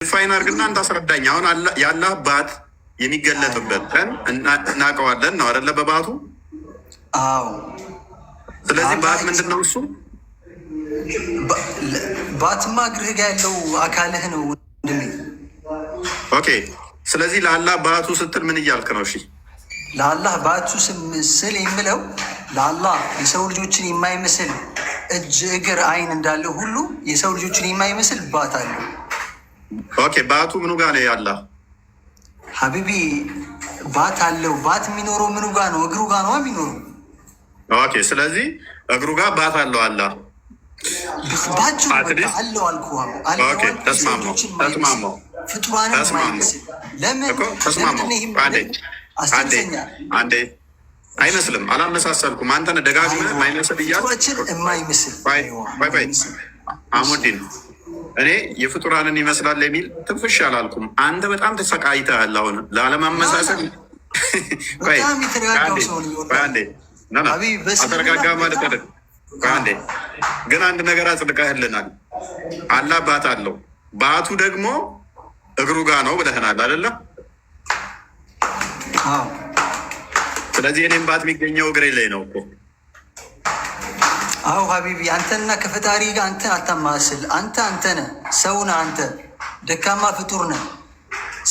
ዲፋይን አድርግና እንዳስረዳኝ። አሁን የአላህ ባት የሚገለጥበት ቀን እናውቀዋለን ነው አይደለ? በባቱ አዎ። ስለዚህ ባት ምንድን ነው? እሱ ባትማ እግርህ ጋ ያለው አካልህ ነው ወንድሜ። ኦኬ። ስለዚህ ለአላህ ባቱ ስትል ምን እያልክ ነው? እሺ ለአላህ ባቱ ስል የምለው ለአላህ የሰው ልጆችን የማይመስል እጅ፣ እግር፣ አይን እንዳለ ሁሉ የሰው ልጆችን የማይመስል ባት አለው። ኦኬ። ባቱ ምኑ ጋር ነው ያላ ሀቢቢ? ባት አለው። ባት የሚኖረው ምኑ ጋር ነው? እግሩ ጋር ነው የሚኖረው። ኦኬ። ስለዚህ እግሩ ጋር ባት አለው አላ ባቹ አለው አልኩህ። ተስማማው። ፍጡራን የማይመስል ለምን አንዴ አይመስልም። አላመሳሰልኩም። አንተ ነህ ደጋግመህ የማይመስል እያልኩ የማይመስል አሙዲን እኔ የፍጡራንን ይመስላል የሚል ትንፍሽ አላልኩም። አንተ በጣም ተሰቃይተሃል። አሁን ላለማመሳሰል አተረጋጋ ማለት አይደል? አንዴ ግን አንድ ነገር አጽድቀህልናል። አላህ ባት አለው፣ ባቱ ደግሞ እግሩ ጋር ነው ብለህናል አይደለም? ስለዚህ እኔም ባት የሚገኘው እግሬ ላይ ነው እኮ። አዎ ሀቢቢ፣ አንተና ከፈጣሪ ጋር አንተን አታማስል። አንተ ነህ፣ ሰው ነህ። አንተ ደካማ ፍጡር ነህ።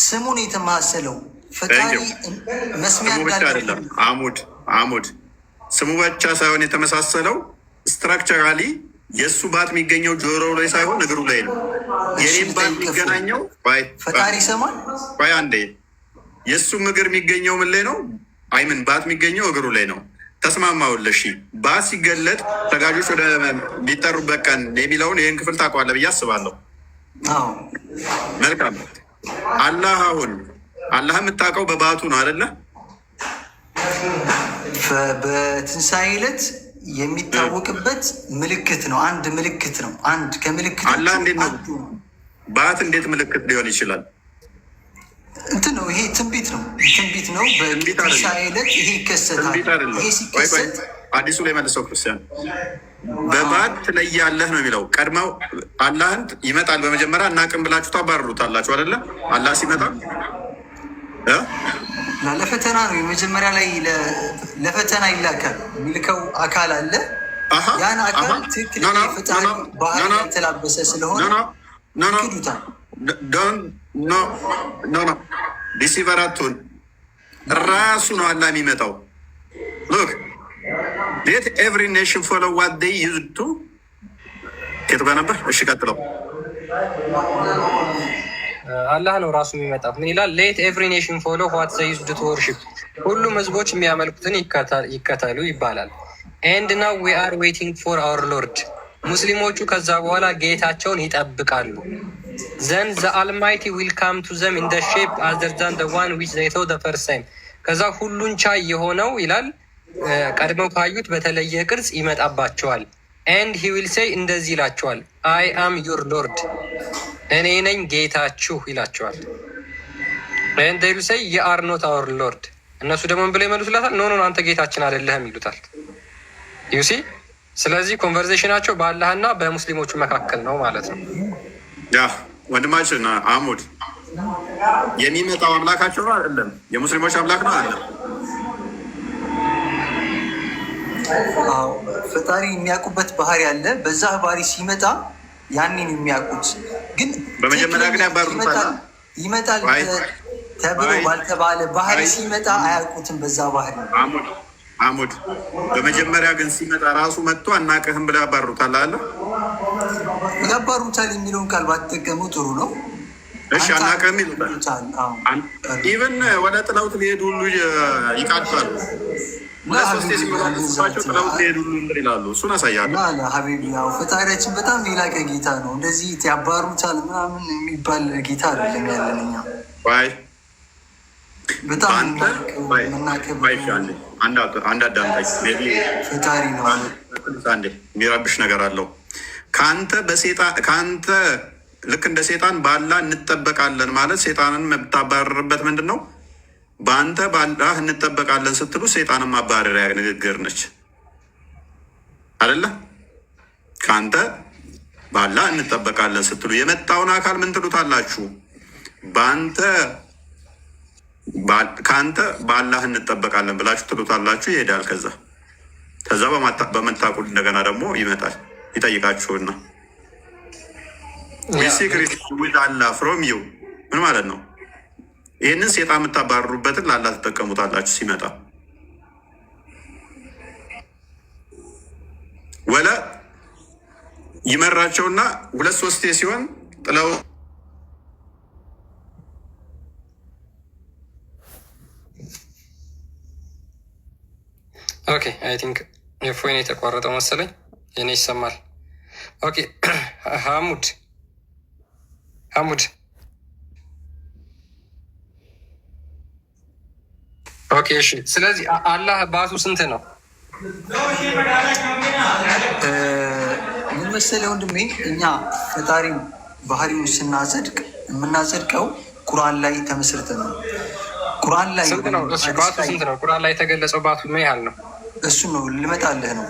ስሙን የተማሰለው ፈጣሪ መስሚያ አይደለም። አሙድ ስሙ ብቻ ሳይሆን የተመሳሰለው ስትራክቸራሊ የእሱ ባት የሚገኘው ጆሮው ላይ ሳይሆን እግሩ ላይ ነው። የኔም ባት የሚገናኘው ፈጣሪ ሰማን። አንዴ የእሱም እግር የሚገኘው ምን ላይ ነው? አይምን ባት የሚገኘው እግሩ ላይ ነው። ተስማማውልሽ? ባት ሲገለጥ ተጋጆች ወደ ቢጠሩበት ቀን የሚለውን ይህን ክፍል ታውቀዋለህ ብዬ አስባለሁ። መልካም። አላህ የምታውቀው በባቱ ነው አይደለ? በትንሣኤ ዕለት የሚታወቅበት ምልክት ነው። አንድ ምልክት ነው። አንድ ከምልክት አላህ እንዴት ነው ባት እንዴት ምልክት ሊሆን ይችላል? እንትን ነው ይሄ ትንቢት ነው። በትንሣኤ ዕለት ይሄ ይከሰታል። ይሄ ሲከሰት አዲሱ ላይ መልሰው ክርስቲያን በባት ትለያለህ ነው የሚለው። ቀድመው አላህን ይመጣል በመጀመሪያ እናቅም ብላችሁ ታባርሩታላችሁ አይደለ? አላህ ሲመጣ ለፈተና ነው። የመጀመሪያ ላይ ለፈተና ይላካል። የሚልከው አካል አለ። ያን አካል ትክክል ፈጣሪ ባህል የተላበሰ ስለሆነ ይክዱታል። ኖ ዲሲቨራቱን ራሱ ነው አላህ የሚመጣው። ሉክ ሌት ኤቭሪ ኔሽን ፎሎ ዋት ዴይ ዩዝድ ቱ ከትባ ነበር። እሺ ቀጥለው። አላህ ነው ራሱ የሚመጣው። ምን ይላል? ሌት ኤቭሪ ኔሽን ፎሎ ዋት ዴይ ዩዝድ ቱ ወርሺፕ፣ ሁሉም ህዝቦች የሚያመልኩትን ይከተሉ ይባላል። ኤንድ ናው ዊ አር ዌይቲንግ ፎር አወር ሎርድ፣ ሙስሊሞቹ ከዛ በኋላ ጌታቸውን ይጠብቃሉ። ዘን ዘ አልማይቲ ዊል ካም ቱ ዘም ኢን ደ ሼፕ አዘር ዛን ደ ዋን ዊች ዘይ ሶው ደ ፈርስት ታይም፣ ከዛ ሁሉን ቻይ የሆነው ይላል ቀድመው ካዩት በተለየ ቅርጽ ይመጣባቸዋል። ኤንድ ሂ ዊል ሴይ፣ እንደዚህ ይላቸዋል፣ አይ አም ዩር ሎርድ፣ እኔ ነኝ ጌታችሁ ይላቸዋል። ኤንድ ዴይ ዊል ሴይ ዩ አር ኖት አወር ሎርድ፣ እነሱ ደግሞ ምን ብለው ይመልሱላታል? ኖ አንተ ጌታችን አይደለህም ይሉታል። ዩሲ ስለዚህ ኮንቨርሴሽናቸው በአላህና በሙስሊሞቹ መካከል ነው ማለት ነው። ያ ወንድማችን አሙድ የሚመጣው አምላካቸው ነው አይደለም? የሙስሊሞች አምላክ ነው አይደለም? ፈጣሪ የሚያውቁበት ባህሪ አለ። በዛ ባህሪ ሲመጣ ያንን የሚያውቁት ግን በመጀመሪያ ግን ያባሩታል። ይመጣል ተብሎ ባልተባለ ባህሪ ሲመጣ አያውቁትም። በዛ ባህሪ አሙድ በመጀመሪያ ግን ሲመጣ ራሱ መጥቶ አናውቅህም ብለው ያባሩታል አለ። ያባሩታል የሚለውን ቃል ባትጠቀሙ ጥሩ ነው። እሺ አናውቅህም ይሉታል። ኢቨን ወደ ጥለውት ሊሄዱ ሁሉ ይቃጥላሉ። ሁለት ጥለውት ሊሄዱ ሁሉ ይላሉ። እሱን አሳያለሁ። ሀቢቢ ያው ፈጣሪያችን በጣም የላቀ ጌታ ነው። እንደዚህ ያባሩታል ምናምን የሚባል ጌታ አይደለም ያለን እኛ። በጣም አንድ አዳምጣኝ። ፈጣሪ ነው። አንዴ የሚረብሽ ነገር አለው። ከአንተ ልክ እንደ ሴጣን በአላህ እንጠበቃለን ማለት ሴጣንን የምታባረርበት ምንድን ነው? በአንተ በአላህ እንጠበቃለን ስትሉ ሴጣንን ማባረሪያ ንግግር ነች አይደለ? ከአንተ በአላህ እንጠበቃለን ስትሉ የመጣውን አካል ምን ትሉታላችሁ? ከአንተ በአላህ እንጠበቃለን ብላችሁ ትሉታላችሁ። ይሄዳል። ከዛ በመታቁት እንደገና ደግሞ ይመጣል ይጠይቃችሁና ዊሲክሪት ዊዝ አላህ ፍሮም ዩ ምን ማለት ነው? ይህንን ሴጣን የምታባርሩበትን ለአላህ ትጠቀሙታላችሁ። ሲመጣ ወለ ይመራቸውና 2-3 ሲሆን ጥለው ኦኬ አይ ቲንክ የፎይን የተቋረጠው መሰለኝ። የኔ ይሰማል። ኦኬ ሐሙድ ኦኬ እሺ። ስለዚህ አላህ ባቱ ስንት ነው? ምን መሰለህ ወንድሜ፣ እኛ ፈጣሪ ባህሪውን ስናጸድቅ የምናጸድቀው ቁርአን ላይ ተመስርተን ነው። ቁርአን ላይ ስንት ነው? ባቱ ስንት ነው? ቁርአን ላይ የተገለጸው ባቱ ምን ያህል ነው? እሱ ነው ልመጣልህ ነው።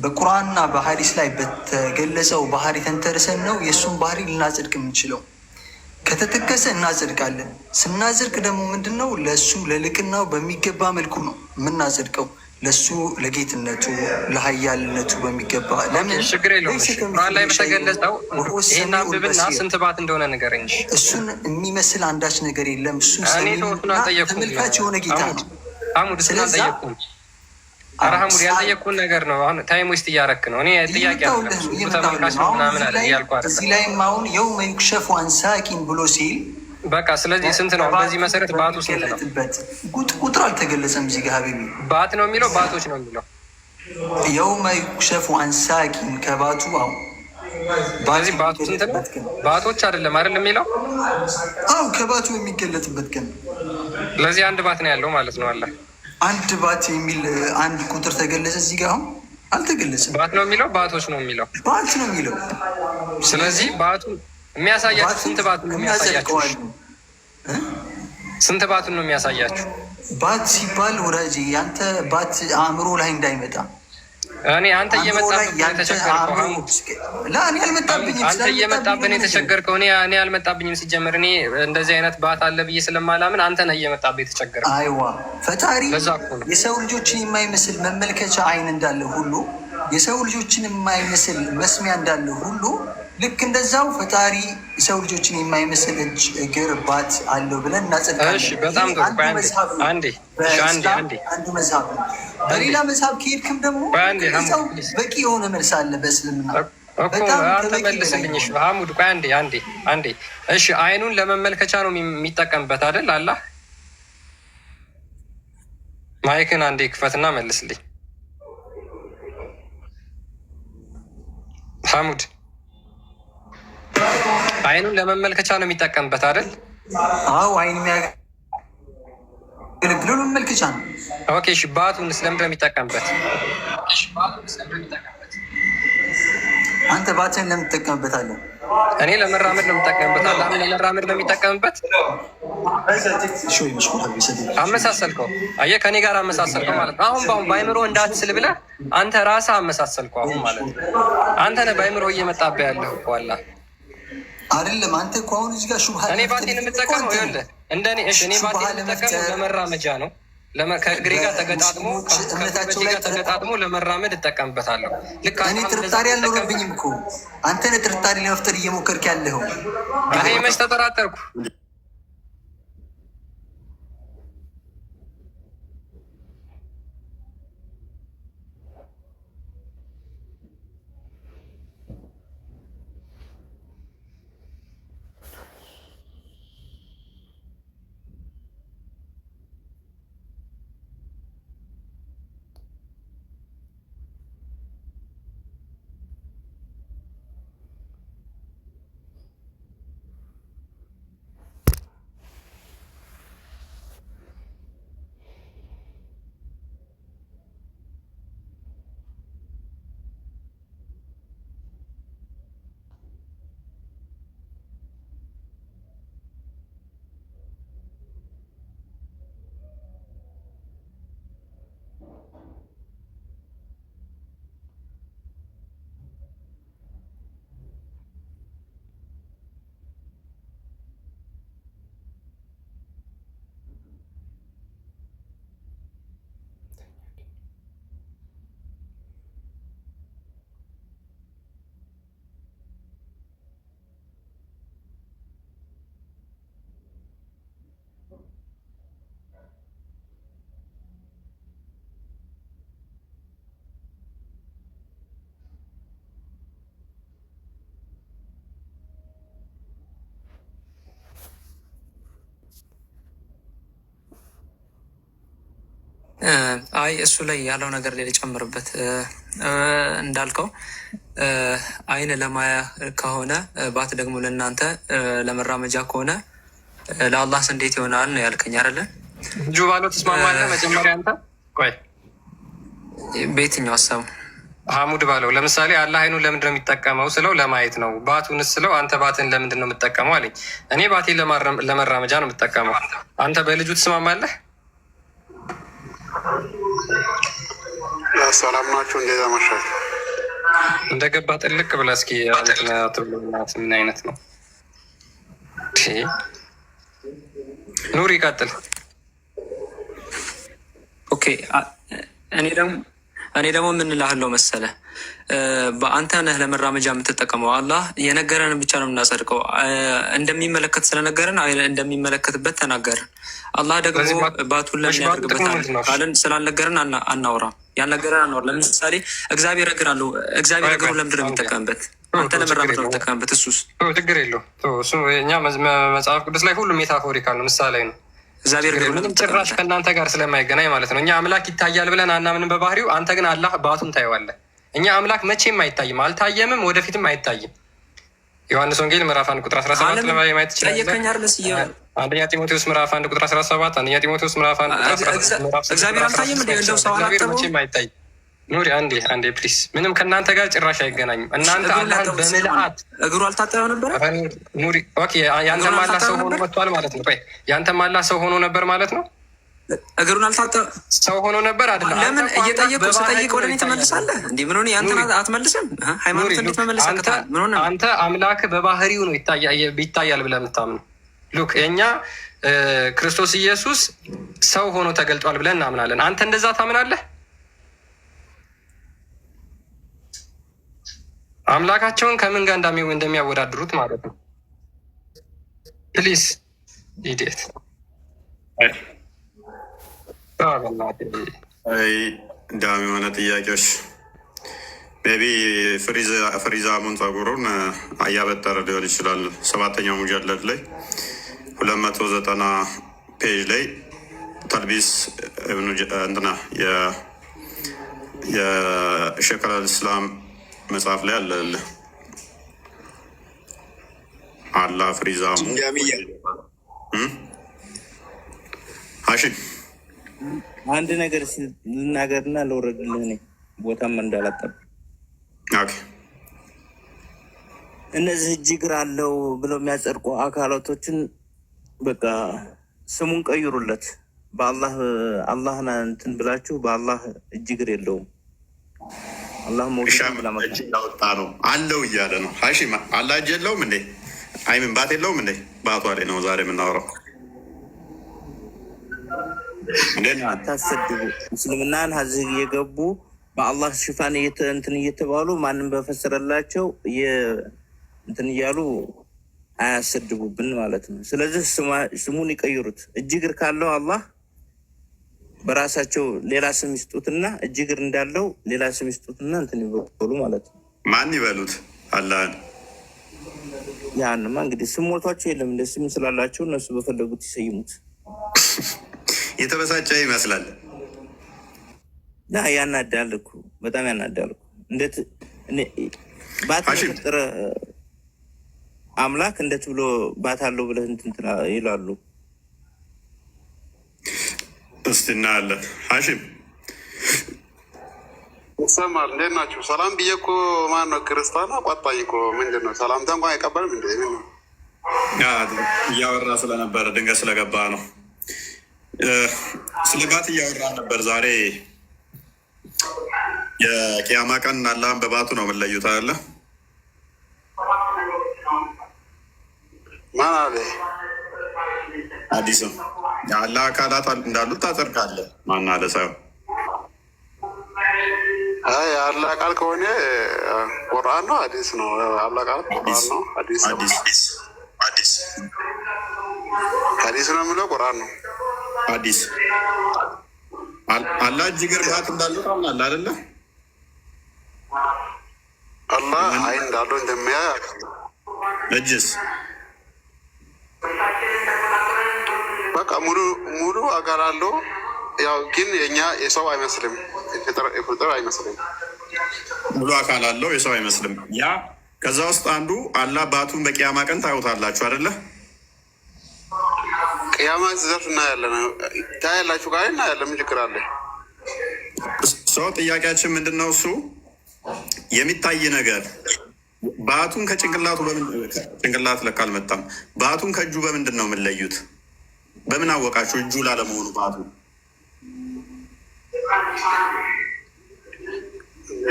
በቁርአንና በሀዲስ ላይ በተገለጸው ባህሪ ተንተርሰን ነው የእሱን ባህሪ ልናጸድቅ የምንችለው። ከተጠቀሰ እናጸድቃለን። ስናጸድቅ ደግሞ ምንድን ነው ለእሱ ለልቅናው በሚገባ መልኩ ነው የምናጸድቀው። ለእሱ ለጌትነቱ ለሀያልነቱ በሚገባ ለምን ችግር የለውም። ቁርአን ላይ በተገለጸው ይሄን አንብብና ስንት ባት እንደሆነ ንገረኝ። እሱን የሚመስል አንዳች ነገር የለም። እሱ ተመልካች የሆነ ጌታ ነው። ሐሙድ ስናጠየቅኩን አራሐሙድ ያልጠየቅኩን ነገር ነው። አሁን ታይም ውስጥ እያረክ ነው። እኔ ጥያቄ ተመልካች ምናምን አለ እያልኩ እዚህ ላይም አሁን የውመ ዩክሸፉ አን ሳቂን ብሎ ሲል በቃ ስለዚህ ስንት ነው? በዚህ መሰረት ባቱ ስንት ነው? ቁጥር አልተገለጸም። እዚህ ጋር ሀቢቢ ባት ነው የሚለው ባቶች ነው የሚለው። የውመ ዩክሸፉ አን ሳቂን ከባቱ አሁን በዚህ ባቱ ስንት ነው? ባቶች አይደለም የሚለው አው ከባቱ የሚገለጥበት ቀን። ስለዚህ አንድ ባት ነው ያለው ማለት ነው። አለ አንድ ባት የሚል አንድ ቁጥር ተገለጸ። እዚህ ጋር አሁን አልተገለጸም። ባት ነው የሚለው ባቶች ነው የሚለው ባት ነው የሚለው። ስለዚህ ባቱ የሚያሳያችሁ ስንት ባቱን ነው የሚያሳያችሁ? ስንት ባቱን ነው የሚያሳያችሁ? ባት ሲባል ወዳጅ ያንተ ባት አእምሮ ላይ እንዳይመጣ እኔ አንተ እየመጣብን የተቸገርከው እኔ አልመጣብኝም። ሲጀመር እኔ እንደዚህ አይነት ባት አለ ብዬ ስለማላምን አንተ ነህ እየመጣብህ የተቸገርከው። አይዋ ፈጣሪ የሰው ልጆችን የማይመስል መመልከቻ አይን እንዳለ ሁሉ የሰው ልጆችን የማይመስል መስሚያ እንዳለ ሁሉ ልክ እንደዛው ፈጣሪ የሰው ልጆችን የማይመስል እጅ፣ እግር፣ ባት አለው ብለን እናጸድቃለን። በጣም አንዱ መዝሀብ ነው። በሌላ መዝሀብ ከሄድክም ደግሞ በቂ የሆነ መልስ አለ በእስልምና። ተመልስልኝ ሐሙድ። ቆይ አንዴ። እሺ አይኑን ለመመልከቻ ነው የሚጠቀምበት አይደል? አላህ ማይክን አንዴ ክፈትና መልስልኝ ሐሙድ። አይኑን ለመመልከቻ ነው የሚጠቀምበት አይደል? አዎ አይን የሚያገለግለው ለመመልከቻ ነው። ኦኬ እሺ ባቱን ስለምንድን ነው የሚጠቀምበት? አንተ ባትን ለምን ትጠቀምበታለህ? እኔ ለመራመድ ነው የምጠቀምበት። አላህ ለመራመድ ነው የሚጠቀምበት። አመሳሰልከው። አየህ ከኔ ጋር አመሳሰልከው ማለት ነው። አሁን በአይምሮ እንዳትስል ብለህ አንተ ራስህ አመሳሰልከው አሁን ማለት ነው። አንተ ነህ በአይምሮ እየመጣብህ ያለህ እኮ አላህ አይደለም። አንተ እኮ አሁን እዚህ ጋር ሹብሃ እኔ ባቴን የምጠቀመው ይኸውልህ እንደኔ እኔ ባቴን የምጠቀመው ለመራመጃ ነው። ከእግሬ ጋር ተገጣጥሞ ከበጅ ጋር ተገጣጥሞ ለመራመድ እጠቀምበታለሁ። ልክ እኔ ጥርጣሬ አልኖረብኝም እኮ አንተ ነህ ጥርጣሬ ለመፍጠር እየሞከርክ ያለኸው። እኔ መች ተጠራጠርኩ? አይ እሱ ላይ ያለው ነገር ላይ ልጨምርበት እንዳልከው አይን ለማያ ከሆነ ባት ደግሞ ለእናንተ ለመራመጃ ከሆነ ለአላህስ እንዴት ይሆናል ነው ያልከኝ አይደለ? እጁ ባለው ትስማማለህ? መጀመሪያ አንተ ቆይ በየትኛው ሀሳቡ ሐሙድ ባለው ለምሳሌ አላህ አይኑን ለምንድን ነው የሚጠቀመው ስለው ለማየት ነው። ባቱንስ ስለው አንተ ባትን ለምንድን ነው የምጠቀመው አለኝ። እኔ ባቴን ለመራመጃ ነው የምጠቀመው። አንተ በልጁ ትስማማለህ? ሰላም ናችሁ? እንዴት አመሻችሁ? እንደገባ ጥልቅ ብለህ እስኪ ትብሎናት ምን አይነት ነው? ኑር ይቀጥል። ኦኬ እኔ ደግሞ ምን እልሃለሁ መሰለህ፣ በአንተ ነህ ለመራመጃ የምትጠቀመው። አላህ የነገረንን ብቻ ነው የምናጸድቀው። እንደሚመለከት ስለነገረን እንደሚመለከትበት ተናገርን። አላህ ደግሞ ባቱን ለምን ያደርግበታል ካልን ስላልነገረን አናወራም። ያልነገረን አናወራ። ለምሳሌ እግዚአብሔር እግር አለው። እግዚአብሔር እግሩን ለምንድን ነው የሚጠቀምበት? አንተ ለመራመድ ነው የሚጠቀምበት። እሱስ ችግር የለው። እኛ መጽሐፍ ቅዱስ ላይ ሁሉም ሜታፎሪካል ነው፣ ምሳሌ ነው። እግዚአብሔር ምንም ጭራሽ ከእናንተ ጋር ስለማይገናኝ ማለት ነው። እኛ አምላክ ይታያል ብለን አናምንም በባህሪው። አንተ ግን አላህ ባቱን ታየዋለህ። እኛ አምላክ መቼም አይታይም፣ አልታየምም፣ ወደፊትም አይታይም። ዮሐንስ ወንጌል ምዕራፍ 1 ቁጥር 17 ላይ ማየት ትችላለህ። አንደኛ ጢሞቴዎስ ምዕራፍ 1 ቁጥር 17፣ አንደኛ ጢሞቴዎስ ምዕራፍ 1 ቁጥር 17። እግዚአብሔር አልታየም እንደ እንደው ሰው አላጠበው። መቼም አይታይም። ኑሪ አንዴ ፕሊስ። ምንም ከእናንተ ጋር ጭራሽ አይገናኝም። እናንተ አላህን በምልአት እግሩ አልታጠበው ነበረ። ኑሪ ኦኬ፣ ያንተም አላህ ሰው ሆኖ መጥቷል ማለት ነው። ቆይ ያንተም አላህ ሰው ሆኖ ነበር ማለት ነው። እግሩን አልታጠበ ሰው ሆኖ ነበር አይደለም? ለምን እየጠየቁ ስጠይቅ ወደ እኔ ትመልሳለህ? እንዲህ ምን ሆነ? ያንተን አትመልስም? ሃይማኖት እንዴት መመለስ አቅታል? ምን ሆነ? አንተ አምላክ በባህሪው ነው ይታያል ብለህ የምታምነው። ሉክ የእኛ ክርስቶስ ኢየሱስ ሰው ሆኖ ተገልጧል ብለን እናምናለን። አንተ እንደዛ ታምናለህ? አምላካቸውን ከምን ጋር እንደሚያወዳድሩት ማለት ነው። ፕሊስ ኢዲየት ዳም የሆነ ጥያቄዎች ሜቢ ፍሪዛሙን ጸጉሩን እያበጠረ ሊሆን ይችላል። 7ኛው ሙጀለድ ላይ 290 ፔጅ ላይ ተልቢስ እንትና የሼክ አልእስላም መጽሐፍ ላይ አለ አላህ ፍሪዛሙ ሀሺም አንድ ነገር ልናገርና ልውረድልህ። እኔ ቦታም እንዳላጠብ እነዚህ እጅግር አለው ብለው የሚያጸድቁ አካላቶችን በቃ ስሙን ቀይሩለት። አላህን እንትን ብላችሁ በአላህ እጅግር የለውም። አላህ ላወጣ ነው አለው እያለ ነው። ሀሺም አላህ እጅ የለውም እንዴ? አይምን ባት የለውም እንዴ? ባቷ ላይ ነው ዛሬ የምናወራው። አታሰድቡ። እስልምናን ሀዚህ እየገቡ በአላህ ሽፋን እንትን እየተባሉ ማንም በፈሰረላቸው እንትን እያሉ አያሰድቡብን ማለት ነው። ስለዚህ ስሙን ይቀይሩት። እጅግር ካለው አላህ በራሳቸው ሌላ ስም ይስጡትና እጅግር እንዳለው ሌላ ስም ይስጡትና እንትን ይበሉ ማለት ነው። ማን ይበሉት? አላህን። ያንማ እንግዲህ ስም ሞቷቸው የለም እንደ ስም ስላላቸው እነሱ በፈለጉት ይሰይሙት። የተበሳጨ ይመስላል። ያናዳል እኮ በጣም ያናዳል እኮ። እንዴት ባት የፈጠረ አምላክ እንዴት ብሎ ባት አለው ብለህ እንትን ይላሉ? እስቲ እናያለን። ሀሺም ይሰማል? እንዴት ናችሁ? ሰላም ብዬ እኮ ማን ነው ክርስቲያን አቋጣኝ እኮ ምንድን ነው ሰላምታ እንኳን አይቀበልም እንደ እያወራ ስለነበረ ድንገት ስለገባ ነው። ስለ ባት እያወራ ነበር። ዛሬ የቅያማ ቀን አላህን በባቱ ነው የምንለዩት አለ። ማን አለ? አዲስም የአላህ አካላት እንዳሉት ታጸድቃለህ። ማን አለ ሳይሆን የአላህ ቃል ከሆነ ቁርአን ነው ሐዲስ ነው? አላህ ቃል ቁርአን ነው ሐዲስ ነው የሚለው ቁርአን ነው ሐዲስ። አላህ እጅግር ባት እንዳለው ታምናለህ አይደለ? አላህ አይን እንዳለው እንደሚያይ እጅስ በቃ ሙሉ አካል አለው። ያው ግን የኛ የሰው አይመስልም፣ ፍጡር አይመስልም። ሙሉ አካል አለው፣ የሰው አይመስልም። ያ ከዛ ውስጥ አንዱ አላህ ባቱን በቂያማ ቀን ታዩታላችሁ አይደለ? ቅያማ ሲደርስ እናያለን። ታያላችሁ ጋር እናያለን። ምን ችግር አለ? ሰው ጥያቄያችን ምንድን ነው? እሱ የሚታይ ነገር ባቱን ከጭንቅላቱ ጭንቅላት ለካ አልመጣም። ባቱን ከእጁ በምንድን ነው የምንለዩት? በምን አወቃችሁ እጁ ላለመሆኑ ባቱ?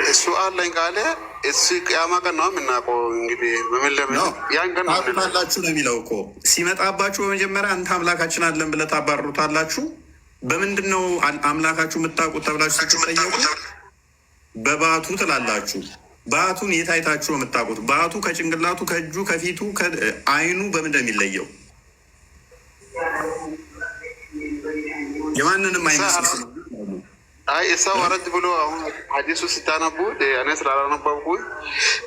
እሱ አለኝ ካለ እሱ ቅያማ ቀን ነው የምናውቀው። እንግዲህ ያን ቀን ታውቁታላችሁ ነው የሚለው እኮ። ሲመጣባችሁ በመጀመሪያ አንተ አምላካችን አለን ብለህ ታባርሩታላችሁ። በምንድን ነው አምላካችሁ የምታውቁት ተብላችሁ ስትጠየቁ በባቱ ትላላችሁ። ባቱን የት አይታችሁ ነው የምታውቁት? ባቱ ከጭንቅላቱ ከእጁ ከፊቱ አይኑ በምንድን ነው የሚለየው? የማንንም አይመስል። አይ እሰው ወረድ ብሎ አሁን ሀዲሱ ስታነቡ እኔ ስላላነበብኩ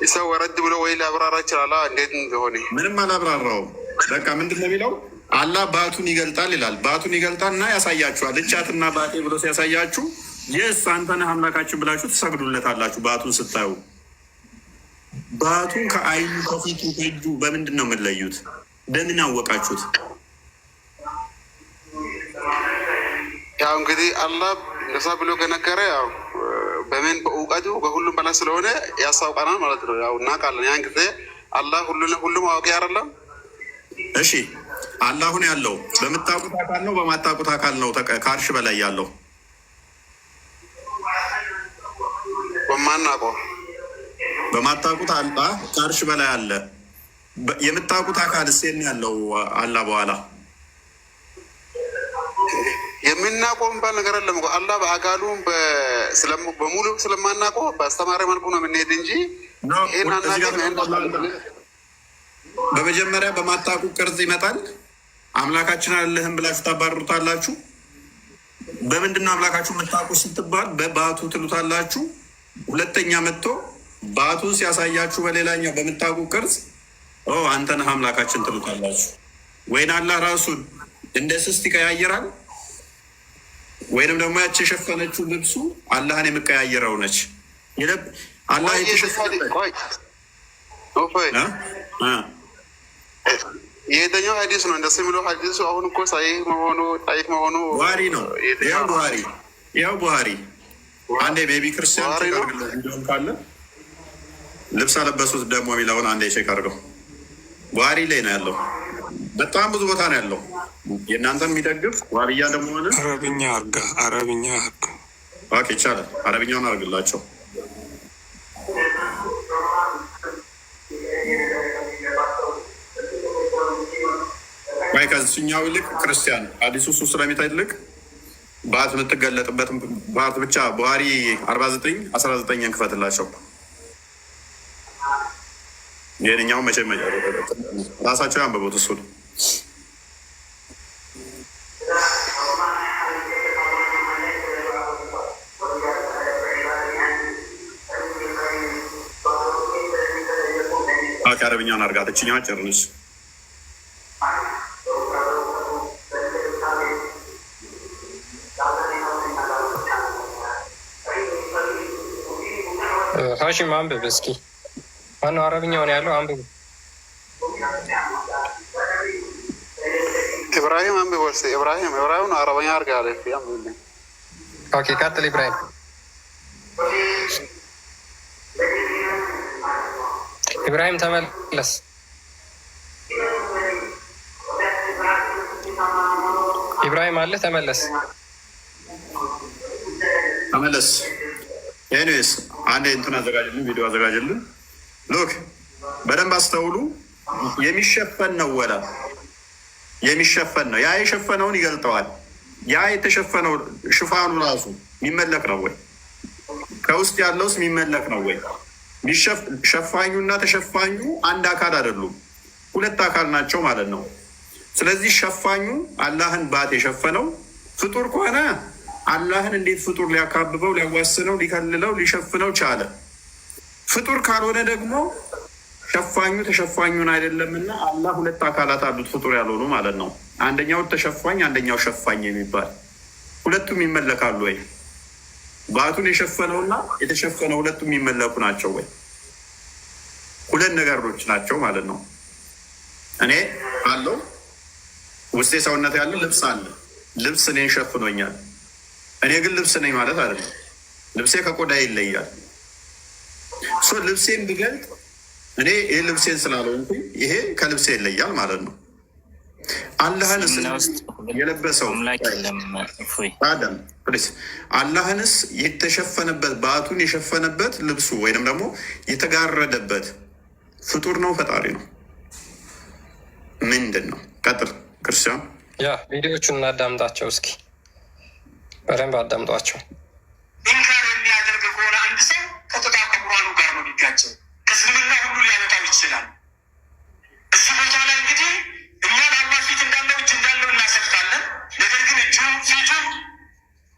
እሰው ወረድ ብሎ ወይ ሊያብራራ ይችላል። እንዴት እንደሆነ ምንም አላብራራውም። በቃ ምንድን ነው የሚለው? አላህ ባቱን ይገልጣል ይላል። ባቱን ይገልጣል እና ያሳያችኋል። እቻትና ባቴ ብሎ ሲያሳያችሁ የስ አንተ ነህ አምላካችን ብላችሁ ትሰግዱለታላችሁ። ባቱን ስታዩ ባቱን ከአይኑ ከፊቱ ከእጁ በምንድን ነው የምንለዩት? በምን አወቃችሁት? ያው እንግዲህ አላህ እንደዛ ብሎ ከነገረ ያው በምን በእውቀቱ ከሁሉም በላይ ስለሆነ ያስታውቀናል ማለት ነው። ያው እናውቃለን። ያን ጊዜ አላህ ሁሉም አዋቂ አይደለም። እሺ አላሁን ያለው በምታውቁት አካል ነው በማታውቁት አካል ነው ከአርሽ በላይ ያለው? በማናውቀው በማታውቁት አላህ ከአርሽ በላይ አለ። የምታውቁት አካል እሴን ያለው አላህ በኋላ የምናውቀው የሚባል ነገር የለም። አላህ በአካሉ በሙሉ ስለማናውቀው በአስተማሪ መልኩ ነው የምንሄድ እንጂ ይህን በመጀመሪያ በማታውቁት ቅርጽ ይመጣል። አምላካችን አለህም ብላችሁ ታባርሩታላችሁ። በምንድን ነው አምላካችሁ የምታውቁ ስትባል በባቱ ትሉታላችሁ። ሁለተኛ መጥቶ ባቱን ሲያሳያችሁ በሌላኛው በምታውቁ ቅርጽ አንተ ነህ አምላካችን ትሉታላችሁ። ወይን አላህ ራሱን እንደ ስስት ይቀያየራል፣ ወይንም ደግሞ ያቺ የሸፈነችው ልብሱ አላህን የምቀያየረው ነች። አላህ የየትኛው ሀዲስ ነው እንደዚህ የሚለው? ሀዲሱ አሁን እኮ ሳይህ መሆኑ ጣይቅ መሆኑ ቡሃሪ ነው። ያው ቡሃሪ አንዴ ቤቢ ክርስቲያን እንዲሆን ካለ ልብስ አለበሱት ደግሞ የሚለውን አንዴ ቼክ አድርገው። ቡሃሪ ላይ ነው ያለው። በጣም ብዙ ቦታ ነው ያለው። የእናንተን የሚደግፍ ዋብያ ደግሞ ሆነ አረብኛ አርጋ ኦኬ፣ ይቻላል። አረብኛውን አድርግላቸው። ወይ ከዚህኛው ይልቅ ክርስቲያን አዲሱ እሱ ስለሚታይ ይልቅ በአት የምትገለጥበት በአት ብቻ ቡሃሪ 49:19 ክፈትላቸው። ይህንኛው መቼ ራሳቸው ያንበቡት እሱ ነው። አረብኛውን አድርጋት። እችኛዋ ጭርንሽ ሀሺም አንብብ እስኪ። ማነው አረብኛውን ያለው? አንብብ። ኢብራሂም አንብብ። ወስ ኢብራሂም አረበኛ አድርጋ አለ። ኦኬ ቀጥል ኢብራሂም። ኢብራሂም ተመለስ። ኢብራሂም አለ ተመለስ። ኤኒዌይስ አንዴ እንትን አዘጋጅልን፣ ቪዲዮ አዘጋጅልን። ሎክ በደንብ አስተውሉ። የሚሸፈን ነው ወላ የሚሸፈን ነው። ያ የሸፈነውን ይገልጠዋል። ያ የተሸፈነው ሽፋኑ ራሱ የሚመለክ ነው ወይ? ከውስጥ ያለውስ የሚመለክ ነው ወይ? ሸፋኙና ተሸፋኙ አንድ አካል አይደሉም፣ ሁለት አካል ናቸው ማለት ነው። ስለዚህ ሸፋኙ አላህን ባት የሸፈነው ፍጡር ከሆነ አላህን እንዴት ፍጡር ሊያካብበው፣ ሊያዋስነው፣ ሊከልለው፣ ሊሸፍነው ቻለ? ፍጡር ካልሆነ ደግሞ ሸፋኙ ተሸፋኙን አይደለምና አላህ ሁለት አካላት አሉት ፍጡር ያልሆኑ ማለት ነው። አንደኛው ተሸፋኝ፣ አንደኛው ሸፋኝ የሚባል ሁለቱም ይመለካሉ ወይ? ባቱን የሸፈነውና የተሸፈነው ሁለቱም የሚመለኩ ናቸው ወይ? ሁለት ነገሮች ናቸው ማለት ነው። እኔ አለው ውስጤ ሰውነት ያለ ልብስ አለ። ልብስ እኔን ሸፍኖኛል። እኔ ግን ልብስ ነኝ ማለት አይደለም። ልብሴ ከቆዳ ይለያል። ልብሴን ብገልጥ እኔ ይህ ልብሴን ስላልሆንኩኝ ይሄ ከልብሴ ይለያል ማለት ነው። አላህንስ የለበሰው አዳም አላህንስ የተሸፈነበት ባቱን የሸፈነበት ልብሱ ወይንም ደግሞ የተጋረደበት ፍጡር ነው ፈጣሪ ነው ምንድን ነው? ቀጥል ክርስቲያን። ያ ቪዲዮቹን እናዳምጣቸው እስኪ፣ በደንብ አዳምጧቸው። ኢንካር የሚያደርግ ከሆነ አንድ ሰው ቀጥታ ከቁርአኑ ጋር ነው የሚጋጨው። ከእስልምና ሁሉ ሊያመጣው ይችላል። እዚህ ቦታ ላይ እንግዲህ እኛ ለአላህ ፊት እንዳለው እጅ እንዳለው እናሰብታለን። ነገር ግን እጁ ፊቱ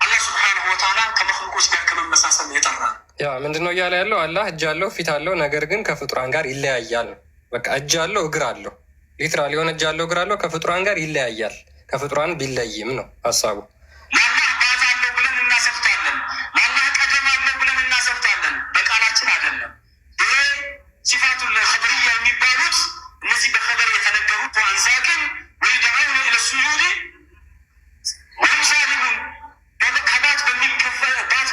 አላህ ሱብሓነሁ ወተዓላ ከመክሉቆች ጋር ከመመሳሰል የጠራ ያ ምንድነው እያለ ያለው? አላህ እጅ አለው ፊት አለው፣ ነገር ግን ከፍጡራን ጋር ይለያያል። በቃ እጅ አለው እግር አለው፣ ሊትራል የሆነ እጅ አለው እግር አለው፣ ከፍጡራን ጋር ይለያያል። ከፍጡራን ቢለይም ነው ሀሳቡ። ለአላህ ባት አለው ብለን እናሰብታለን። ለአላህ ቀደም አለው ብለን እናሰብታለን። በቃላችን አይደለም። ይሄ ሲፋቱን ለኸበርያ የሚባሉት እነዚህ በኸበር የተነገሩት አንዛቅን ወይ ደዓውነ ኢለ ሱጁድ ወይም ሳሊሙን ከባት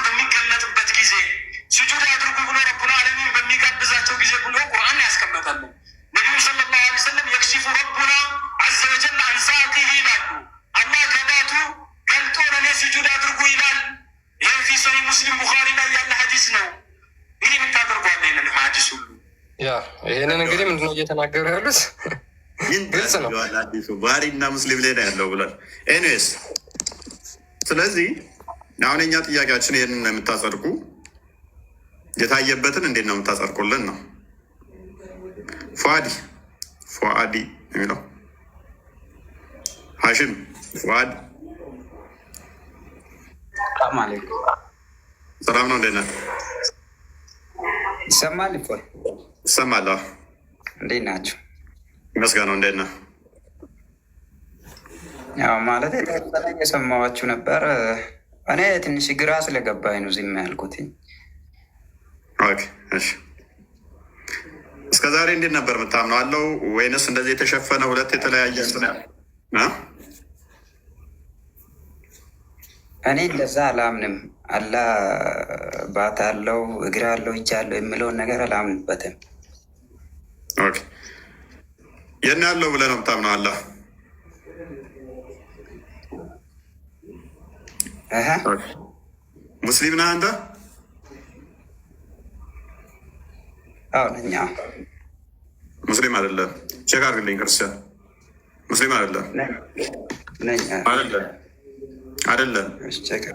በሚገለጥበት ጊዜ ስጁድ አድርጉ ብሎ ረቡል ዓለሚን በሚጋብዛቸው ጊዜ ብሎ ቁርአን ያስቀመጣለን። ነቢዩ ሰለላሁ ዐለይሂ ወሰለም የክሽፉ ረቡና ዐዘ ወጀል ዐን ዛቲሂ ይላሉ። አላህ ከባቱ ገልጦ ለእኔ ስጁድ አድርጉ ይላል። ይህ ፊ ሰሒህ ሙስሊም ቡኻሪ ላይ ያለ ሀዲስ ነው። እንግዲህ የምታደርጓለ ይንን ሀዲስ ሁሉ ያ ይህንን እንግዲህ ምንድነው እየተናገሩ ያሉት? ግልጽ ነው። አዲሱ ቡኻሪ እና ሙስሊም ላይ ነው ያለው ብሏል። ኤኒዌይስ ስለዚህ አሁን እኛ ጥያቄያችን ይህንን ነው የምታጸድቁ የታየበትን እንዴት ነው የምታጸድቁልን ነው። ፉአዲ የሚለው ሀሽም ፉአድ ሰላም ነው። እንዴት ነህ? ይሰማል? ይሰማል። እንዴት ናቸው? ይመስገነው። እንዴት ነህ? ያው ማለት የተወሰነ እየሰማኋችሁ ነበር። እኔ ትንሽ ግራ ስለገባኝ ነው ዝም ያልኩትኝ። እሺ እስከ ዛሬ እንዴት ነበር የምታምነው? አለው ወይንስ እንደዚህ የተሸፈነ ሁለት የተለያየ እንትን እኔ እንደዛ አላምንም። አላህ ባት አለው እግር አለው እጅ አለው የሚለውን ነገር አላምንበትም። የት ነው ያለው ብለህ ነው የምታምነው? አላህ ሙስሊም ነህ አንተ? አዎ ነኝ። ሙስሊም አይደለም። ቼክ አድርግልኝ። ክርስቲያን ሙስሊም አይደለም። አይደለም። ቼክ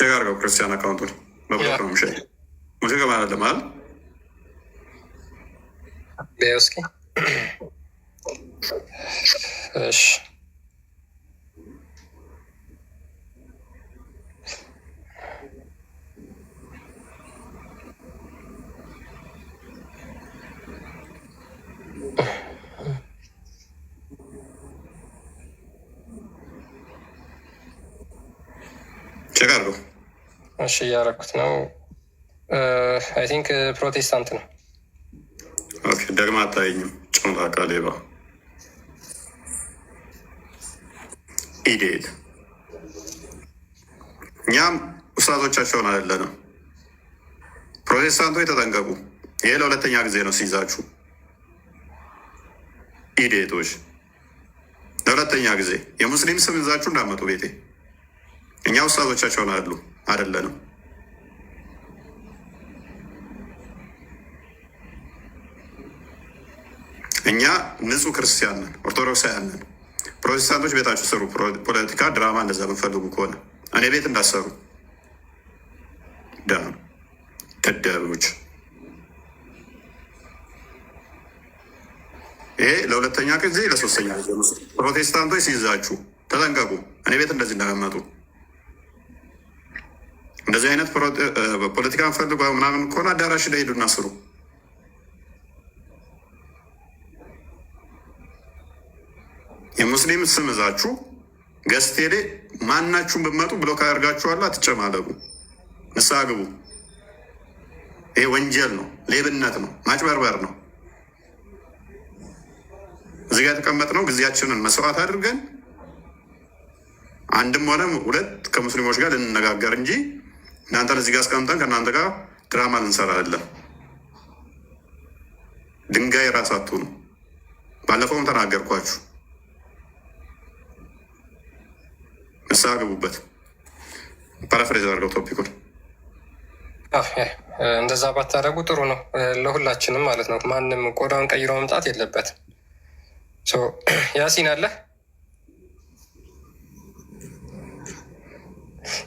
አድርገው። ክርስቲያን አካውንቱን በብሎክ ነው ምሸ ሙስሊም አይደለም አለ እስኪ እሺ ቼክ አድርገው። እሺ እያደረኩት ነው። አይ ቲንክ ፕሮቴስታንት ነው። ደግማ አታየኝም። ጭምጣቃ ሌባ ኢዴት። እኛም ውስጣቶቻቸውን አይደለንም። ፕሮቴስታንቶች ተጠንቀቁ። ይሄ ለሁለተኛ ጊዜ ነው ሲይዛችሁ። ኢዴቶች ለሁለተኛ ጊዜ የሙስሊም ስም ይዛችሁ እንዳመጡ ቤቴ። እኛ ውስጣቶቻቸውን አይደለንም። እኛ ንጹህ ክርስቲያን ነን፣ ኦርቶዶክሳውያን ነን። ፕሮቴስታንቶች ቤታችሁ ስሩ። ፖለቲካ ድራማ እንደዛ የምንፈልጉ ከሆነ እኔ ቤት እንዳሰሩ ደደቦች። ይሄ ለሁለተኛ ጊዜ ለሶስተኛ ጊዜ ፕሮቴስታንቶች ሲይዛችሁ ተጠንቀቁ። እኔ ቤት እንደዚህ እንዳመጡ እንደዚህ አይነት ፖለቲካ ፈልጉ ምናምን ከሆነ አዳራሽ ላይ ሄዱና ስሩ። የሙስሊም ስም እዛችሁ ገስቴሌ ማናችሁም ብመጡ ብሎክ አድርጋችኋለሁ። አትጨማለቁ፣ ንስሐ ግቡ። ይሄ ወንጀል ነው፣ ሌብነት ነው፣ ማጭበርበር ነው። እዚህ ጋር የተቀመጥነው ጊዜያችንን መስዋዕት አድርገን አንድም ሆነ ሁለት ከሙስሊሞች ጋር ልንነጋገር እንጂ እናንተን እዚህ ጋር አስቀምጠን ከእናንተ ጋር ድራማ ልንሰራ አይደለም። ድንጋይ ራስ አትሁኑ። ባለፈውም ተናገርኳችሁ። ንስሐ ግቡበት። ፓራፍሬዝ አድርገው ቶፒኩን። እንደዛ ባታደርጉ ጥሩ ነው ለሁላችንም ማለት ነው። ማንም ቆዳውን ቀይሮ መምጣት የለበትም። ያሲን አለ?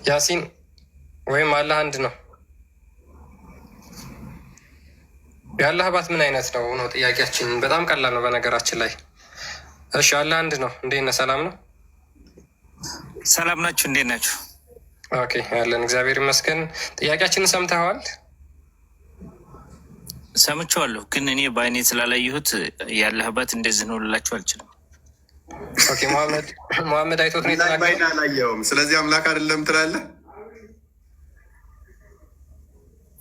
ያሲን ወይም አላህ አንድ ነው? የአላህ አባት ምን አይነት ነው ነው ጥያቄያችን። በጣም ቀላል ነው በነገራችን ላይ። እሺ አላህ አንድ ነው። እንዴት ነህ? ሰላም ነው? ሰላም ናችሁ? እንዴት ናችሁ? ኦኬ ያለን እግዚአብሔር ይመስገን። ጥያቄያችንን ሰምተኸዋል? ሰምቼዋለሁ፣ ግን እኔ በአይኔ ስላላየሁት ያለህ አባት እንደዚህ ነው ልላችሁ አልችልም። ኦኬ መሐመድ አይቶት ነው የተናገረው? በአይኔ አላየሁም፣ ስለዚህ አምላክ አይደለም ትላለህ?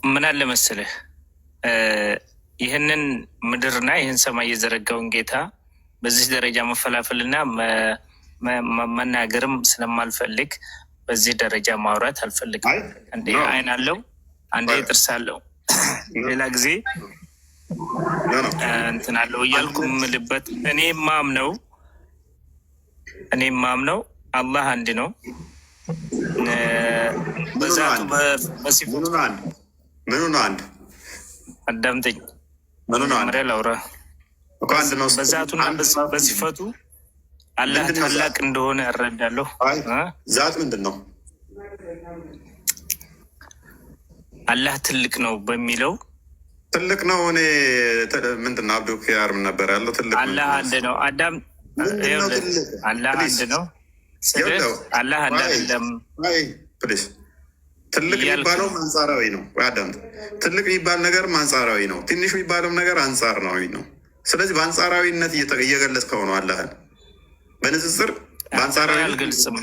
ምን አለ መሰለህ፣ ይህንን ምድርና ይህን ሰማይ የዘረጋውን ጌታ በዚህ ደረጃ መፈላፈልና መናገርም ስለማልፈልግ በዚህ ደረጃ ማውራት አልፈልግም። አንዴ አይን አለው፣ አንዴ ጥርስ አለው፣ ሌላ ጊዜ እንትን አለው እያልኩ የምልበት እኔ ማምነው አላህ አንድ ነው። በዛቱ በሲፈቱ ምኑ ነው አንድ? አዳምጠኝ። ምኑ ነው አንድ? ላውራ በዛቱና በሲፈቱ አላህ ታላቅ እንደሆነ ያረዳለሁ። ዛት ምንድን ነው? አላህ ትልቅ ነው በሚለው ትልቅ ነው። እኔ ምንድን ነው አብዱ ኪያር ምን ነበር ያለው? ትልቅ አላህ አንድ ነው። አዳም አላህ አንድ ነው። አላህ አንድ አይደለም። ትልቅ የሚባለው አንጻራዊ ነው። አዳምጥ። ትልቅ የሚባል ነገር አንጻራዊ ነው። ትንሽ የሚባለው ነገር አንጻራዊ ነው። ስለዚህ በአንጻራዊነት እየገለጽከው ነው አላህን በንጽጽር በአንጻራዊ አልገልጽም።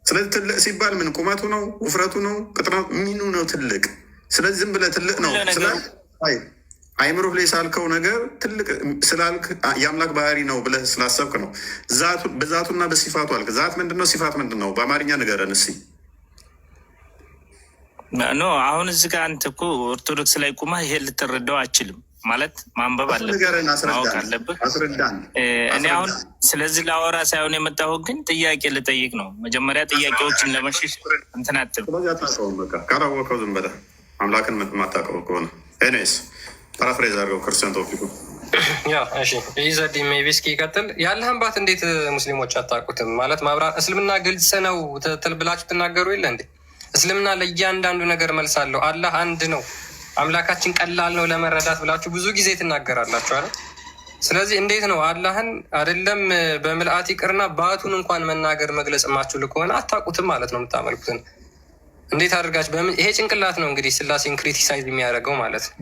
ስለዚህ ትልቅ ሲባል ምን ቁመቱ ነው? ውፍረቱ ነው? ቅጥነቱ ሚኑ ነው ትልቅ? ስለዚህ ዝም ብለህ ትልቅ ነው አይምሮህ ላይ ሳልከው ነገር ትልቅ ስላልክ የአምላክ ባህሪ ነው ብለህ ስላሰብክ ነው። በዛቱና በሲፋቱ አልክ። ዛት ምንድን ነው? ሲፋት ምንድን ነው? በአማርኛ ንገረን እስኪ። ኖ አሁን እዚህ ጋር አንተ እኮ ኦርቶዶክስ ላይ ቁመህ ይሄን ልትረዳው አችልም ማለት ማንበብ አለብህ፣ ማወቅ አለብህ። እኔ አሁን ስለዚህ ላወራ ሳይሆን የመጣሁት ግን ጥያቄ ልጠይቅ ነው። መጀመሪያ ጥያቄዎችን ለመሸሽ እንትን አትልም። ካላወቀው ዝም በለህ አምላክን የማታውቀው ከሆነ ኤኒዌይስ ፓራፍሬዝ አድርገው ክርስቲያን ቶፒኩ። እሺ ኢዘዲ ሜቢ እስኪ ይቀጥል። የአላህን ባት እንዴት ሙስሊሞች አታውቁትም? ማለት ማብራት እስልምና ግልጽ ነው ብላችሁ ትናገሩ የለ እንዴ? እስልምና ለእያንዳንዱ ነገር መልስ አለው። አላህ አንድ ነው፣ አምላካችን ቀላል ነው ለመረዳት ብላችሁ ብዙ ጊዜ ትናገራላችሁ አይደል? ስለዚህ እንዴት ነው አላህን አይደለም በምልአት ይቅርና ባቱን እንኳን መናገር መግለጽ የማትችሉ ከሆነ አታውቁትም ማለት ነው የምታመልኩትን። እንዴት አድርጋችሁ ይሄ ጭንቅላት ነው እንግዲህ ስላሴን ክሪቲሳይዝ የሚያደርገው ማለት ነው።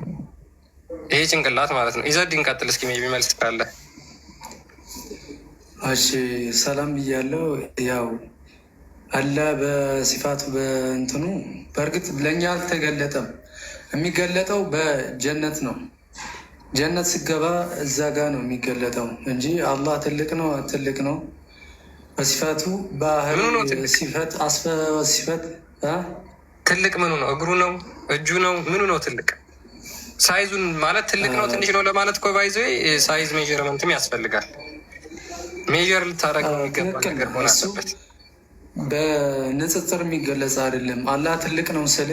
ይሄ ጭንቅላት ማለት ነው። ኢዘዲን ቀጥል እስኪ ሜይ ቢ መልስ ካለ። እሺ ሰላም ብያለው። ያው አላህ በሲፋቱ በእንትኑ በእርግጥ ለእኛ አልተገለጠም። የሚገለጠው በጀነት ነው። ጀነት ስገባ እዛ ጋ ነው የሚገለጠው እንጂ አላህ ትልቅ ነው ትልቅ ነው በሲፋቱ ባህሪ ሲፈት ሲፈት ትልቅ ምኑ ነው? እግሩ ነው? እጁ ነው? ምኑ ነው ትልቅ? ሳይዙን ማለት ትልቅ ነው ትንሽ ነው ለማለት እኮ ባይዘ ሳይዝ ሜዥርመንትም ያስፈልጋል። ሜዥር ልታደርግ የሚገባ ነገር ሆነ አለበት። በንጽጽር የሚገለጽ አይደለም። አላህ ትልቅ ነው ስለ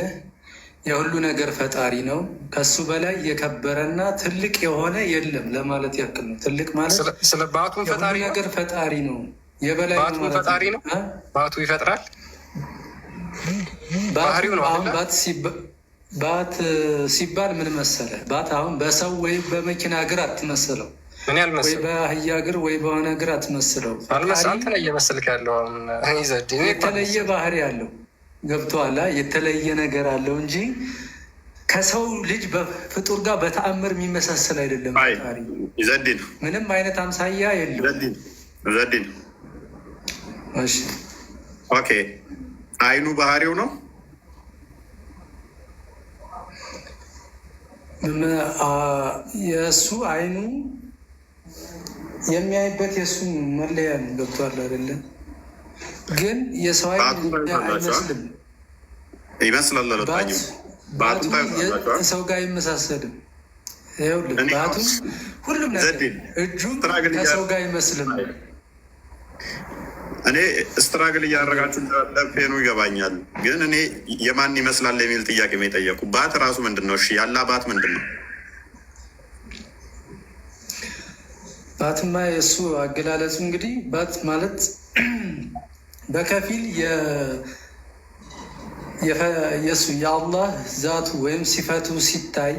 የሁሉ ነገር ፈጣሪ ነው። ከሱ በላይ የከበረና ትልቅ የሆነ የለም ለማለት ያክል ነው። ትልቅ ማለት ስለ ባቱን ፈጣሪ ነገር ፈጣሪ ነው። የበላይ ባቱን ፈጣሪ ነው። ባቱ ይፈጥራል። ባህሪው ነው። አሁን ባት ሲባል ምን መሰለ? ባት አሁን በሰው ወይም በመኪና እግር አትመስለው፣ ወይ በአህያ እግር ወይ በሆነ እግር አትመስለው። አንተ ላይ እየመሰልክ ያለው የተለየ ባህሪ አለው። ገብቶሃል? የተለየ ነገር አለው እንጂ ከሰው ልጅ በፍጡር ጋር በተአምር የሚመሳሰል አይደለም። ይዘዲን ምንም አይነት አምሳያ የለው። ኦኬ አይኑ ባህሪው ነው። የእሱ አይኑ የሚያይበት የእሱ መለያ ነው። ገብቷል አይደለም? ግን የሰው አይመስልም ይመስላል። ባቱ ሰው ጋር አይመሳሰልም። ይኸውልህ ባቱ ሁሉም ነገር እጁም ከሰው ጋር አይመስልም። እኔ ስትራግል እያደረጋችሁ ለፔኑ ይገባኛል። ግን እኔ የማን ይመስላል የሚል ጥያቄ ነው የጠየቁ። ባት ራሱ ምንድን ነው? እሺ ያላ ባት ምንድን ነው? ባትማ የእሱ አገላለጹ እንግዲህ ባት ማለት በከፊል የእሱ የአላህ ዛቱ ወይም ሲፈቱ ሲታይ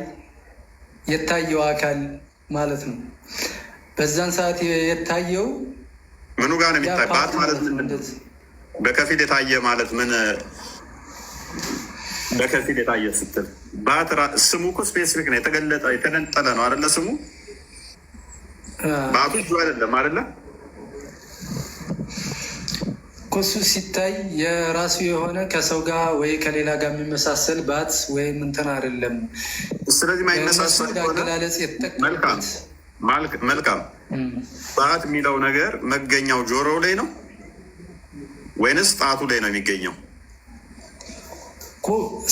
የታየው አካል ማለት ነው። በዛን ሰዓት የታየው ምኑ ጋር ነው የሚታይ? ባት ማለት ምንድን ነው? በከፊል የታየ ማለት ምን? በከፊል የታየ ስትል ባት ስሙ እኮ ስፔሲፊክ ነው፣ የተገለጠ የተነጠለ ነው አይደለ? ስሙ ባቱ እጁ አይደለም አይደለ? ኮሱ ሲታይ የራሱ የሆነ ከሰው ጋር ወይ ከሌላ ጋር የሚመሳሰል ባት ወይም እንትን አይደለም። ስለዚህ ማይመሳሰል አገላለጽ የተጠቀሙበት መልካም። ባት የሚለው ነገር መገኛው ጆሮው ላይ ነው ወይንስ ጣቱ ላይ ነው የሚገኘው?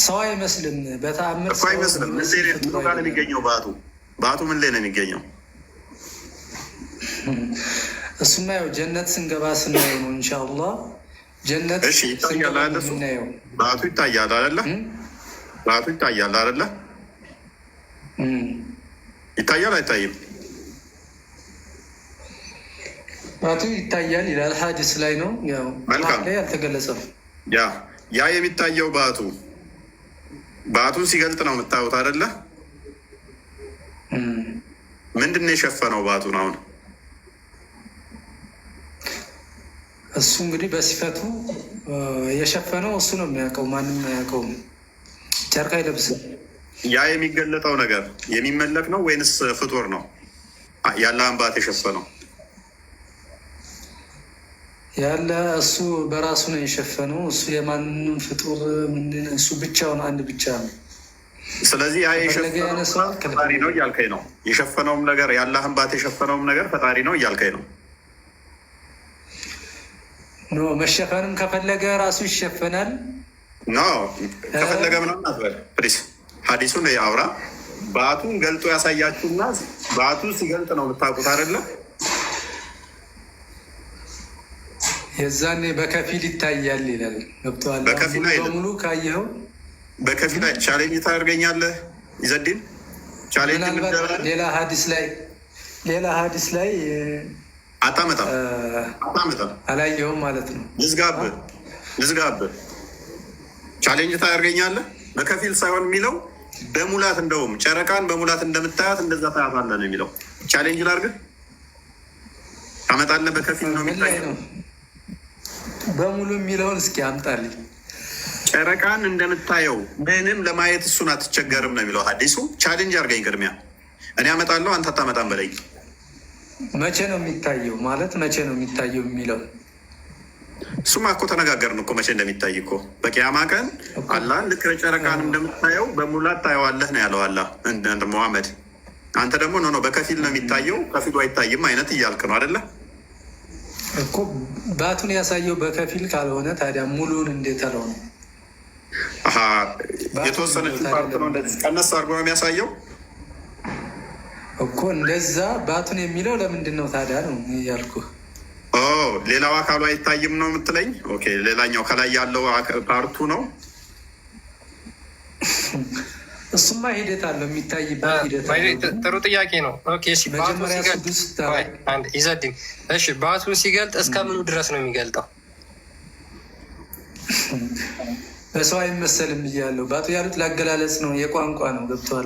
ሰው አይመስልም። በተአምር እኮ አይመስልም። ምን ጋር ነው የሚገኘው? ባቱ ምን ላይ ነው የሚገኘው? እሱማ ያው ጀነት ስንገባ ስናየው ነው ኢንሻአላህ። ጀነት ይታያል አይደለ? ባቱ ይታያል አይደለ? ባቱ ይታያል አይደለ? ይታያል አይታይም? ባቱ ይታያል ይላል ሐዲስ ላይ ነው። ያው ላይ አልተገለጸም። ያ የሚታየው ባቱን ሲገልጥ ነው የምታዩት አይደለ? ምንድን ነው የሸፈነው ባቱን? አሁን እሱ እንግዲህ በሲፈቱ የሸፈነው እሱ ነው የሚያውቀው፣ ማንም አያውቀውም። ጨርቅ አይለብስም። ያ የሚገለጠው ነገር የሚመለክ ነው ወይንስ ፍጡር ነው? ያለህን ባት የሸፈነው ያለ እሱ በራሱ ነው የሸፈነው። እሱ የማንም ፍጡር እሱ ብቻውን አንድ ብቻ ነው። ስለዚህ ያ የሸፈነው ፈጣሪ ነው እያልከኝ ነው? የሸፈነውም ነገር ያለህን ባት የሸፈነውም ነገር ፈጣሪ ነው እያልከኝ ነው? ኖ መሸፈንም ከፈለገ ራሱ ይሸፈናል። ኖ ከፈለገ ምናምን አትበል ፕሊስ። ሀዲሱን አውራ። ባቱን ገልጦ ያሳያችሁና ባቱ ሲገልጥ ነው የምታውቁት አይደለ? የዛኔ በከፊል ይታያል ይላል። ገብቶሃል? በከፊል በሙሉ ካየኸው በከፊል ቻሌንጅ ታደርገኛለህ ይዘዲን። ቻሌንጅ ሌላ ሀዲስ ላይ አታመጣም አላየሁም ማለት ነው። ልዝጋብህ። ቻሌንጅ ታደርገኛለህ። በከፊል ሳይሆን የሚለው በሙላት፣ እንደውም ጨረቃን በሙላት እንደምታያት እንደዛ ታያታለህ ነው የሚለው። ቻሌንጅ ላድርግህ። ታመጣለህ? በከፊል ነው የሚታየው። በሙሉ የሚለውን እስኪ አምጣልኝ። ጨረቃን እንደምታየው ምንም ለማየት እሱን አትቸገርም ነው የሚለው ሀዲሱ። ቻሌንጅ አድርገኝ ቅድሚያ። እኔ አመጣለሁ፣ አንተ አታመጣም በለኝ። መቼ ነው የሚታየው ማለት መቼ ነው የሚታየው የሚለው እሱማ እኮ ተነጋገርን እኮ መቼ እንደሚታይ እኮ። በቂያማ ቀን አላህ ልክ ጨረቃን እንደምታየው በሙላት ታየዋለህ ነው ያለው አላህ እንደ ሙሐመድ። አንተ ደግሞ ኖ በከፊል ነው የሚታየው ከፊሉ አይታይም አይነት እያልክ ነው አይደለ እኮ። ባቱን ያሳየው በከፊል ካልሆነ ታዲያ ሙሉን እንዴት አለው ነው? የተወሰነች ፓርት ነው እንደዚህ ቀነስ አድርጎ ነው የሚያሳየው እኮ። እንደዛ ባቱን የሚለው ለምንድን ነው ታዲያ ነው እያልኩ። ሌላው አካሉ አይታይም ነው የምትለኝ? ኦኬ፣ ሌላኛው ከላይ ያለው ፓርቱ ነው። እሱማ ሂደት አለው የሚታይበት ሂደት። ጥሩ ጥያቄ ነው። ይዘድኝ። እሺ፣ ባቱን ሲገልጥ እስከ ምኑ ድረስ ነው የሚገልጠው? በሰው አይመሰልም ብያለሁ። ባቱ ያሉት ላገላለጽ ነው፣ የቋንቋ ነው። ገብተዋል?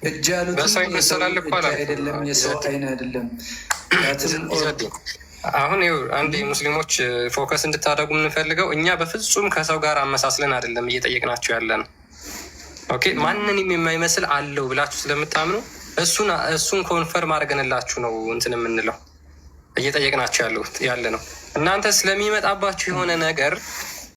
እጅ ያሉት በሰው ይመሰላል እኮ አይደለም፣ የሰው አይን አይደለም። አሁን አንድ ሙስሊሞች ፎከስ እንድታደርጉ የምንፈልገው እኛ በፍጹም ከሰው ጋር አመሳስለን አይደለም እየጠየቅናቸው ያለ ነው። ኦኬ፣ ማንንም የማይመስል አለው ብላችሁ ስለምታምኑ እሱን ኮንፈርም አድርገንላችሁ ነው እንትን የምንለው። እየጠየቅናቸው ያለ ነው። እናንተ ስለሚመጣባችሁ የሆነ ነገር